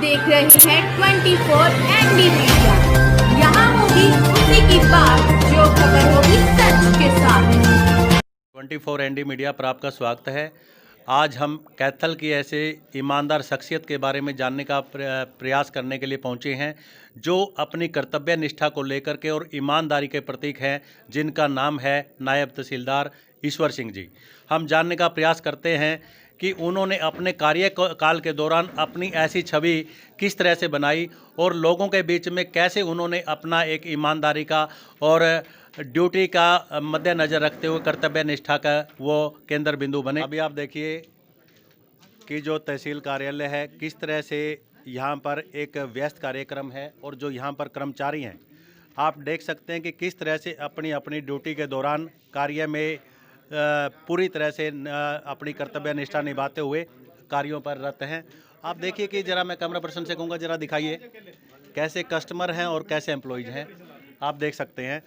देख रहे हैं 24 एनडी मीडिया। यहाँ होगी उसी की बात जो खबर होगी सच के साथ। 24 एनडी मीडिया पर आपका स्वागत है। आज हम कैथल की ऐसे ईमानदार शख्सियत के बारे में जानने का प्रयास करने के लिए पहुंचे हैं, जो अपनी कर्तव्य निष्ठा को लेकर के और ईमानदारी के प्रतीक हैं, जिनका नाम है नायब तहसीलदार ईश्वर सिंह जी। हम जानने का प्रयास करते हैं कि उन्होंने अपने कार्यकाल के दौरान अपनी ऐसी छवि किस तरह से बनाई और लोगों के बीच में कैसे उन्होंने अपना एक ईमानदारी का और ड्यूटी का मद्देनज़र रखते हुए कर्तव्य निष्ठा का वो केंद्र बिंदु बने। अभी आप देखिए कि जो तहसील कार्यालय है, किस तरह से यहाँ पर एक व्यस्त कार्यक्रम है और जो यहाँ पर कर्मचारी हैं, आप देख सकते हैं कि किस तरह से अपनी अपनी ड्यूटी के दौरान कार्य में पूरी तरह से अपनी कर्तव्य निष्ठा निभाते हुए कार्यों पर रत हैं। आप देखिए कि ज़रा मैं कैमरा पर्सन से कहूँगा, ज़रा दिखाइए कैसे कस्टमर हैं और कैसे एम्प्लॉइज हैं। आप देख सकते हैं।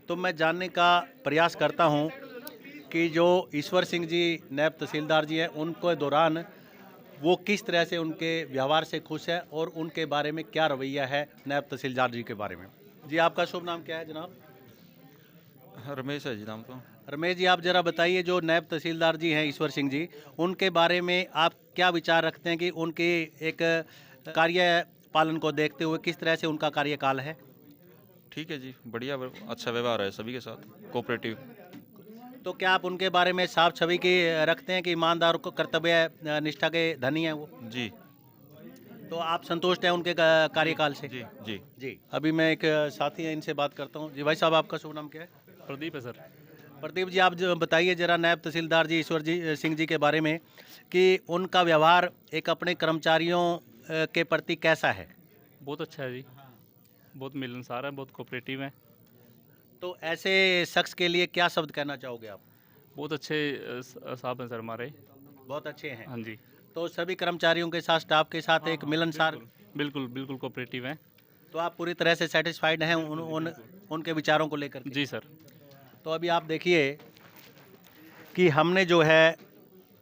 तो मैं जानने का प्रयास करता हूं कि जो ईश्वर सिंह जी नायब तहसीलदार जी हैं, उनके दौरान वो किस तरह से उनके व्यवहार से खुश है और उनके बारे में क्या रवैया है नायब तहसीलदार जी के बारे में। जी, आपका शुभ नाम क्या है जनाब? रमेश है जी नाम तो। रमेश जी, आप ज़रा बताइए, जो नायब तहसीलदार जी हैं ईश्वर सिंह जी, उनके बारे में आप क्या विचार रखते हैं कि उनके एक कार्य पालन को देखते हुए किस तरह से उनका कार्यकाल है? ठीक है जी, बढ़िया, अच्छा व्यवहार है सभी के साथ, कोऑपरेटिव। तो क्या आप उनके बारे में साफ छवि की रखते हैं कि ईमानदार को कर्तव्य निष्ठा के धनी हैं वो? जी। तो आप संतुष्ट हैं उनके कार्यकाल से? जी जी जी। अभी मैं एक साथी हैं, इनसे बात करता हूँ। जी भाई साहब, आपका शुभ नाम क्या है? प्रदीप है सर। प्रदीप जी, आप जो बताइए ज़रा नायब तहसीलदार जी ईश्वर जी सिंह जी के बारे में कि उनका व्यवहार एक अपने कर्मचारियों के प्रति कैसा है? बहुत अच्छा है जी, बहुत मिलनसार है, बहुत कोऑपरेटिव है। तो ऐसे शख्स के लिए क्या शब्द कहना चाहोगे आप? बहुत अच्छे साहब हैं सर हमारे। बहुत अच्छे हैं। हाँ जी। तो सभी कर्मचारियों के साथ, स्टाफ के साथ एक मिलनसार। बिल्कुल बिल्कुल कोऑपरेटिव हैं। तो आप पूरी तरह से सेटिस्फाइड हैं उनके विचारों को लेकर के? जी सर। तो अभी आप देखिए कि हमने जो है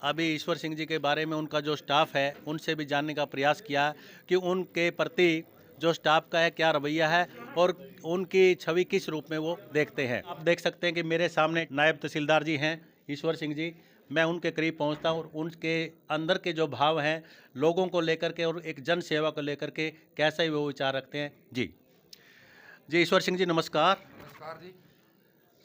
अभी ईश्वर सिंह जी के बारे में उनका जो स्टाफ है उनसे भी जानने का प्रयास किया कि उनके प्रति जो स्टाफ का है क्या रवैया है और उनकी छवि किस रूप में वो देखते हैं। आप देख सकते हैं कि मेरे सामने नायब तहसीलदार जी हैं ईश्वर सिंह जी। मैं उनके करीब पहुंचता हूं और उनके अंदर के जो भाव हैं लोगों को लेकर के और एक जन सेवा को लेकर के कैसे वो विचार रखते हैं। जी जी, ईश्वर सिंह जी नमस्कार। नमस्कार जी।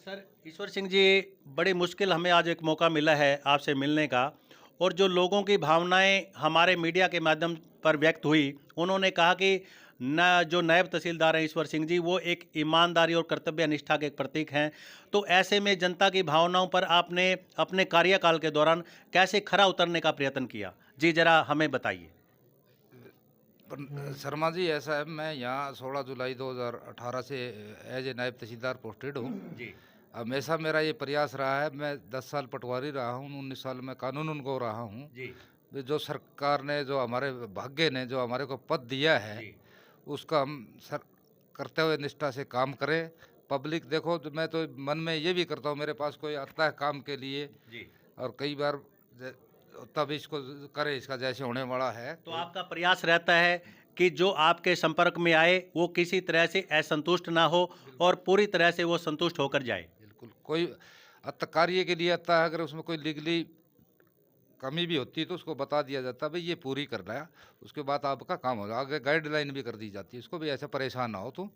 सर, ईश्वर सिंह जी, बड़ी मुश्किल हमें आज एक मौका मिला है आपसे मिलने का, और जो लोगों की भावनाएं हमारे मीडिया के माध्यम पर व्यक्त हुई, उन्होंने कहा कि जो नायब तहसीलदार हैं ईश्वर सिंह जी, वो एक ईमानदारी और कर्तव्य निष्ठा के एक प्रतीक हैं। तो ऐसे में जनता की भावनाओं पर आपने अपने कार्यकाल के दौरान कैसे खरा उतरने का प्रयत्न किया? जी ज़रा हमें बताइए। शर्मा जी, ऐसा है, मैं यहाँ 16 जुलाई 2018 से एज ए नायब तहसीलदार पोस्टेड हूँ जी। हमेशा मेरा ये प्रयास रहा है, मैं 10 साल पटवारी रहा हूँ, 19 साल में कानून को रहा हूँ। जी। जो सरकार ने, जो हमारे भाग्य ने जो हमारे को पद दिया है, उसका हम कर्तव्य निष्ठा से काम करें। पब्लिक देखो, तो मैं तो मन में ये भी करता हूँ, मेरे पास कोई आता है काम के लिए जी। और कई बार तब इसको करे, इसका जैसे होने वाला है। तो आपका प्रयास रहता है कि जो आपके संपर्क में आए वो किसी तरह से असंतुष्ट ना हो और पूरी तरह से वो संतुष्ट होकर जाए। बिल्कुल, कोई कार्य के लिए आता है, अगर उसमें कोई लीगली कमी भी होती है तो उसको बता दिया जाता है, भाई ये पूरी करना है, उसके बाद आपका काम होगा। आगे गाइडलाइन भी कर दी जाती है, इसको भी ऐसे परेशान ना हो तुम।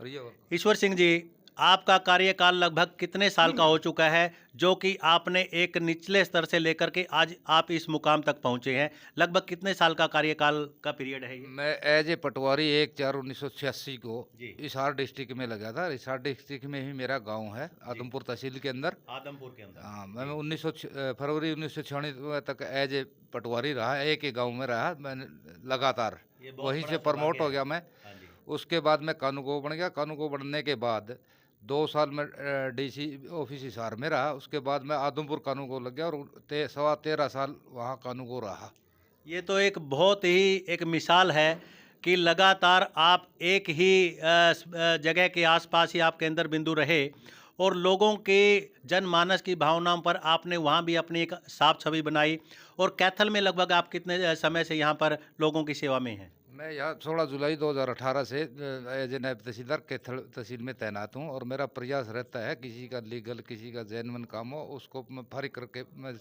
और ये ईश्वर सिंह जी, आपका कार्यकाल लगभग कितने साल का हो चुका है, जो कि आपने एक निचले स्तर से लेकर के आज आप इस मुकाम तक पहुंचे हैं? लगभग कितने साल का कार्यकाल का पीरियड है ये? मैं एज ए पटवारी 1/4/1986 को जी। हिसार डिस्ट्रिक्ट में लगा था। हिसार डिस्ट्रिक्ट में ही मेरा गांव है, आदमपुर तहसील के अंदर। आदमपुर के अंदर। हाँ, मैं फरवरी 1996 तक एज ए पटवारी रहा, एक ही गाँव में रहा मैंने लगातार। ये बहुत वहीं बड़ा से प्रमोट सौभाग्य हो गया है। मैं। हाँ जी। उसके बाद मैं कानूको बन गया। कानूको बनने के बाद 2 साल में डीसी ऑफिस हिसार में रहा। उसके बाद मैं आदमपुर कानूको लग गया और 13.5 साल वहाँ कानूको रहा। ये तो एक बहुत ही एक मिसाल है कि लगातार आप एक ही जगह के आसपास ही आप केंद्र बिंदु रहे और लोगों के जनमानस की भावनाओं पर आपने वहाँ भी अपनी एक साफ छवि बनाई। और कैथल में लगभग आप कितने समय से यहाँ पर लोगों की सेवा में हैं? मैं यहाँ 16 जुलाई 2018 से एज ए नायब तहसीलदार कैथल तहसील में तैनात हूँ और मेरा प्रयास रहता है किसी का लीगल किसी का जेन्युइन काम हो उसको मैं फारिग करके मैं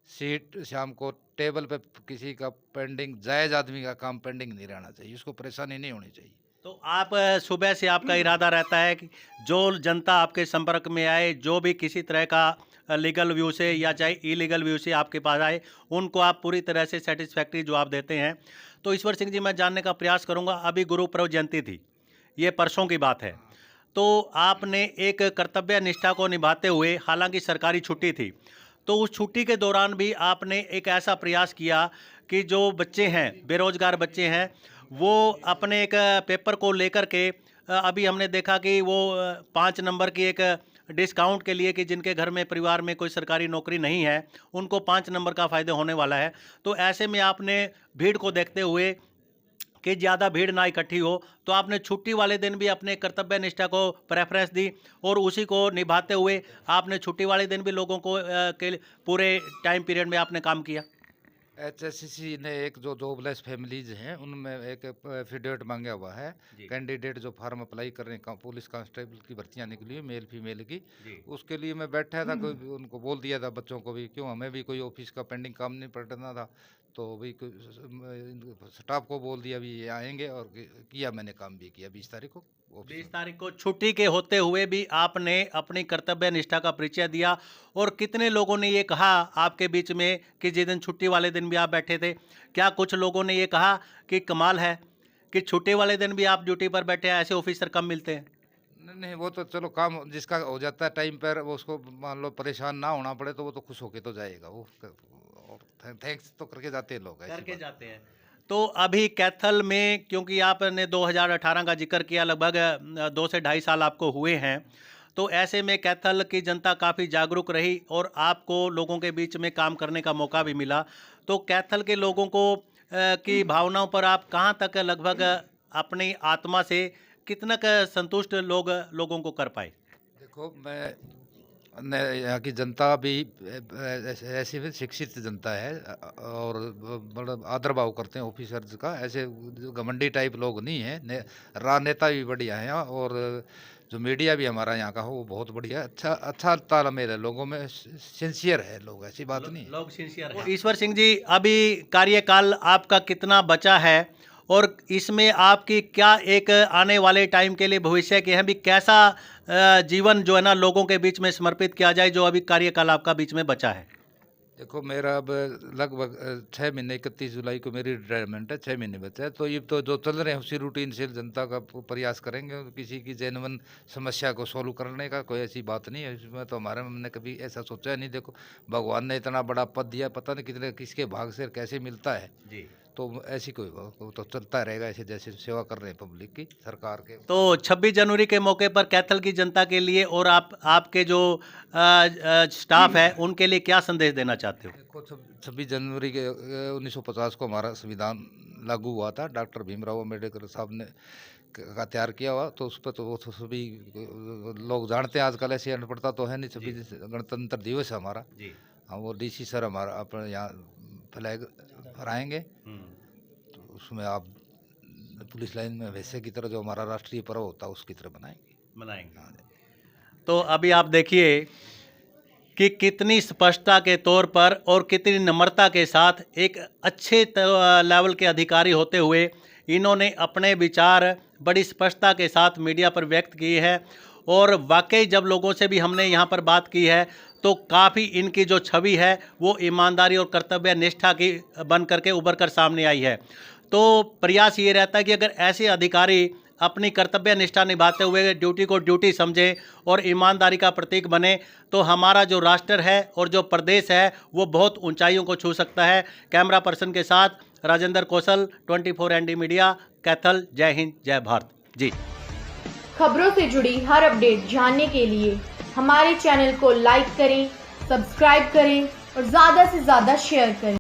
सीट शाम को टेबल पे किसी का पेंडिंग जायज़ आदमी का काम पेंडिंग नहीं रहना चाहिए, उसको परेशानी नहीं होनी चाहिए। तो आप सुबह से आपका इरादा रहता है कि जो जनता आपके संपर्क में आए, जो भी किसी तरह का लीगल व्यू से या चाहे इलीगल व्यू से आपके पास आए, उनको आप पूरी तरह से सेटिस्फैक्ट्री जवाब देते हैं। तो ईश्वर सिंह जी, मैं जानने का प्रयास करूंगा, अभी गुरु पर्व जयंती थी, ये परसों की बात है, तो आपने एक कर्तव्य निष्ठा को निभाते हुए, हालांकि सरकारी छुट्टी थी, तो उस छुट्टी के दौरान भी आपने एक ऐसा प्रयास किया कि जो बच्चे हैं, बेरोजगार बच्चे हैं, वो अपने एक पेपर को लेकर के अभी हमने देखा कि वो 5 नंबर की एक डिस्काउंट के लिए कि जिनके घर में परिवार में कोई सरकारी नौकरी नहीं है उनको 5 नंबर का फ़ायदा होने वाला है। तो ऐसे में आपने भीड़ को देखते हुए कि ज़्यादा भीड़ ना इकट्ठी हो, तो आपने छुट्टी वाले दिन भी अपने कर्तव्य निष्ठा को प्रेफरेंस दी और उसी को निभाते हुए आपने छुट्टी वाले दिन भी लोगों को के पूरे टाइम पीरियड में आपने काम किया। HSCC ने एक जो जॉबलेस फैमिलीज हैं उनमें एक एफिडेविट मांगा हुआ है, कैंडिडेट जो फॉर्म अप्लाई कर रहे हैं पुलिस कांस्टेबल की भर्तियां निकली है मेल फीमेल की, उसके लिए मैं बैठा था, कोई उनको बोल दिया था बच्चों को भी, क्यों हमें भी कोई ऑफिस का पेंडिंग काम नहीं पड़ना था, तो भी स्टाफ को बोल दिया भी ये आएंगे और किया, मैंने काम भी किया 20 तारीख को। 20 तारीख को छुट्टी के होते हुए भी आपने अपनी कर्तव्य निष्ठा का परिचय दिया। और कितने लोगों ने ये कहा आपके बीच में कि जिस दिन छुट्टी वाले दिन भी आप बैठे थे, क्या कुछ लोगों ने ये कहा कि कमाल है कि छुट्टी वाले दिन भी आप ड्यूटी पर बैठे हैं, ऐसे ऑफिसर कम मिलते हैं? नहीं, वो तो चलो काम जिसका हो जाता है टाइम पर, वो उसको मान लो परेशान ना होना पड़े तो वो तो खुश होके तो जाएगा, वो थैंक्स तो करके जाते हैं लोग, करके जाते हैं। तो अभी कैथल में, क्योंकि आपने 2018 का जिक्र किया, लगभग 2 से 2.5 साल आपको हुए हैं, तो ऐसे में कैथल की जनता काफ़ी जागरूक रही और आपको लोगों के बीच में काम करने का मौका भी मिला। तो कैथल के लोगों को की भावनाओं पर आप कहाँ तक लगभग अपनी आत्मा से कितना संतुष्ट लोगों को कर पाए? देखो, मैं यहाँ की जनता भी ऐसी भी शिक्षित जनता है और बड़ा आदर भाव करते हैं ऑफिसर्स का, ऐसे घमंडी टाइप लोग नहीं हैं, राजनेता भी बढ़िया हैं और जो मीडिया भी हमारा यहाँ का हो वो बहुत बढ़िया, अच्छा तालमेल है लोगों में, सिंसियर है लोग, ऐसी बात नहीं, लोग सिंसियर है। ईश्वर सिंह जी, अभी कार्यकाल आपका कितना बचा है और इसमें आपकी क्या एक आने वाले टाइम के लिए भविष्य के हैं भी कैसा जीवन जो है ना लोगों के बीच में समर्पित किया जाए, जो अभी कार्यकाल आपका बीच में बचा है? देखो, मेरा अब लगभग 6 महीने 31 जुलाई को मेरी रिटायरमेंट है, 6 महीने बचा है, तो ये तो जो चल रहे हैं उसी रूटीन से जनता का प्रयास करेंगे, किसी की जेन्युइन समस्या को सॉल्व करने का कोई ऐसी बात नहीं है इसमें, तो हमारे हमने कभी ऐसा सोचा नहीं। देखो, भगवान ने इतना बड़ा पद दिया, पता नहीं कितने किसके भाग से कैसे मिलता है जी, तो ऐसी कोई तो चलता रहेगा, ऐसे जैसे सेवा कर रहे हैं पब्लिक की, सरकार के। तो 26 जनवरी के मौके पर कैथल की जनता के लिए और आपके जो स्टाफ है उनके लिए क्या संदेश देना चाहते हो? देखो, 26 जनवरी के 1950 को हमारा संविधान लागू हुआ था, डॉक्टर भीमराव अम्बेडकर साहब ने का तैयार किया हुआ, तो उस पर तो वो तो सभी लोग जानते हैं, आजकल ऐसी अनपढ़ता तो है नहीं। 26 गणतंत्र दिवस है हमारा, हाँ, वो DC सर हमारा अपने यहाँ फ्लैग फहराएंगे, तो उसमें आप पुलिस लाइन में वैसे की तरह जो हमारा राष्ट्रीय पर्व होता है उसकी तरह बनाएंगे। तो अभी आप देखिए कि कितनी स्पष्टता के तौर पर और कितनी नम्रता के साथ एक अच्छे लेवल के अधिकारी होते हुए इन्होंने अपने विचार बड़ी स्पष्टता के साथ मीडिया पर व्यक्त किए हैं। और वाकई जब लोगों से भी हमने यहाँ पर बात की है तो काफ़ी इनकी जो छवि है वो ईमानदारी और कर्तव्य निष्ठा की बन करके उभर कर सामने आई है। तो प्रयास ये रहता है कि अगर ऐसे अधिकारी अपनी कर्तव्य निष्ठा निभाते हुए ड्यूटी को ड्यूटी समझे और ईमानदारी का प्रतीक बने तो हमारा जो राष्ट्र है और जो प्रदेश है वो बहुत ऊंचाइयों को छू सकता है। कैमरा पर्सन के साथ राजेंद्र कौशल, 24 ND मीडिया, कैथल। जय हिंद, जय भारत जी। खबरों से जुड़ी हर अपडेट जानने के लिए हमारे चैनल को लाइक करें, सब्सक्राइब करें और ज़्यादा से ज़्यादा शेयर करें।